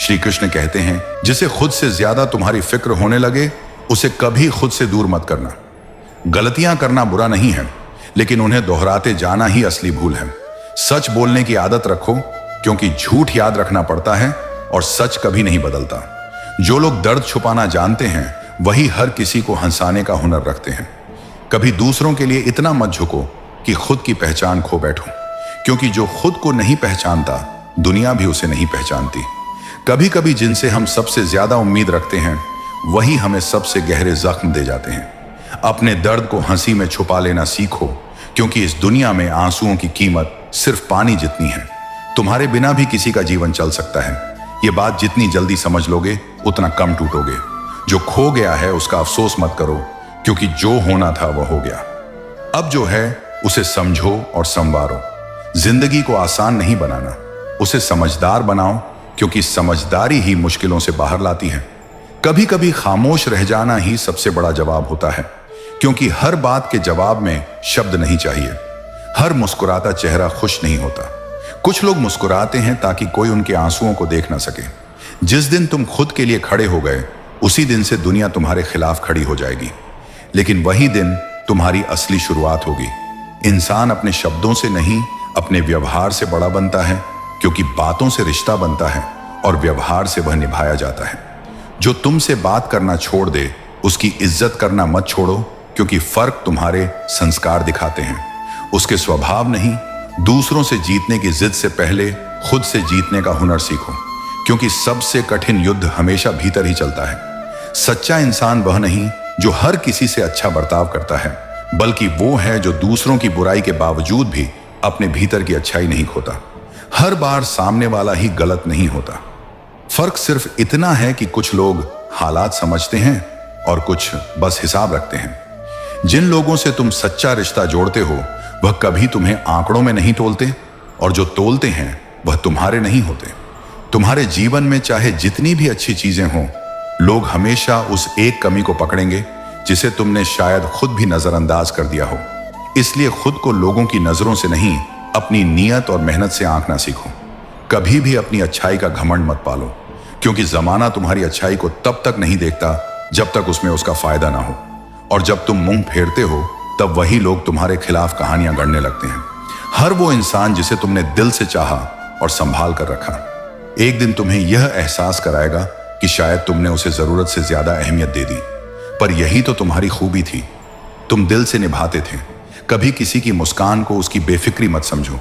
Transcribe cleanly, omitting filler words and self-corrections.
श्री कृष्ण कहते हैं, जिसे खुद से ज्यादा तुम्हारी फिक्र होने लगे उसे कभी खुद से दूर मत करना। गलतियां करना बुरा नहीं है, लेकिन उन्हें दोहराते जाना ही असली भूल है। सच बोलने की आदत रखो, क्योंकि झूठ याद रखना पड़ता है और सच कभी नहीं बदलता। जो लोग दर्द छुपाना जानते हैं वही हर किसी को हंसाने का हुनर रखते हैं। कभी दूसरों के लिए इतना मत झुको कि खुद की पहचान खो बैठो, क्योंकि जो खुद को नहीं पहचानता दुनिया भी उसे नहीं पहचानती। कभी कभी जिनसे हम सबसे ज्यादा उम्मीद रखते हैं वही हमें सबसे गहरे जख्म दे जाते हैं। अपने दर्द को हंसी में छुपा लेना सीखो, क्योंकि इस दुनिया में आंसुओं की कीमत सिर्फ पानी जितनी है। तुम्हारे बिना भी किसी का जीवन चल सकता है। ये बात जितनी जल्दी समझ लोगे उतना कम टूटोगे। जो खो गया है उसका अफसोस मत करो, क्योंकि जो होना था वह हो गया। अब जो है उसे समझो और संवारो। जिंदगी को आसान नहीं बनाना, उसे समझदार बनाओ, क्योंकि समझदारी ही मुश्किलों से बाहर लाती है। कभी कभी खामोश रह जाना ही सबसे बड़ा जवाब होता है, क्योंकि हर बात के जवाब में शब्द नहीं चाहिए। हर मुस्कुराता चेहरा खुश नहीं होता। कुछ लोग मुस्कुराते हैं ताकि कोई उनके आंसुओं को देख ना सके। जिस दिन तुम खुद के लिए खड़े हो गए उसी दिन से दुनिया तुम्हारे खिलाफ खड़ी हो जाएगी, लेकिन वही दिन तुम्हारी असली शुरुआत होगी। इंसान अपने शब्दों से नहीं अपने व्यवहार से बड़ा बनता है, क्योंकि बातों से रिश्ता बनता है और व्यवहार से वह निभाया जाता है। जो तुमसे बात करना छोड़ दे उसकी इज्जत करना मत छोड़ो, क्योंकि फर्क तुम्हारे संस्कार दिखाते हैं, उसके स्वभाव नहीं। दूसरों से जीतने की जिद से पहले खुद से जीतने का हुनर सीखो, क्योंकि सबसे कठिन युद्ध हमेशा भीतर ही चलता है। सच्चा इंसान वह नहीं जो हर किसी से अच्छा बर्ताव करता है, बल्कि वो है जो दूसरों की बुराई के बावजूद भी अपने भीतर की अच्छाई नहीं खोता। हर बार सामने वाला ही गलत नहीं होता। फर्क सिर्फ इतना है कि कुछ लोग हालात समझते हैं और कुछ बस हिसाब रखते हैं। जिन लोगों से तुम सच्चा रिश्ता जोड़ते हो वह कभी तुम्हें आंकड़ों में नहीं तोलते, और जो तोलते हैं वह तुम्हारे नहीं होते। तुम्हारे जीवन में चाहे जितनी भी अच्छी चीजें हों, लोग हमेशा उस एक कमी को पकड़ेंगे जिसे तुमने शायद खुद भी नजरअंदाज कर दिया हो। इसलिए खुद को लोगों की नजरों से नहीं, अपनी नीयत और मेहनत से आंकना सीखो। कभी भी अपनी अच्छाई का घमंड मत पालो, क्योंकि जमाना तुम्हारी अच्छाई को तब तक नहीं देखता जब तक उसमें उसका फायदा ना हो, और जब तुम मुंह फेरते हो तब वही लोग तुम्हारे खिलाफ कहानियां गढ़ने लगते हैं। हर वो इंसान जिसे तुमने दिल से चाहा और संभाल कर रखा, एक दिन तुम्हें यह एहसास कराएगा कि शायद तुमने उसे जरूरत से ज्यादा अहमियत दे दी। पर यही तो तुम्हारी खूबी थी, तुम दिल से निभाते थे। कभी किसी की मुस्कान को उसकी बेफिक्री मत समझो,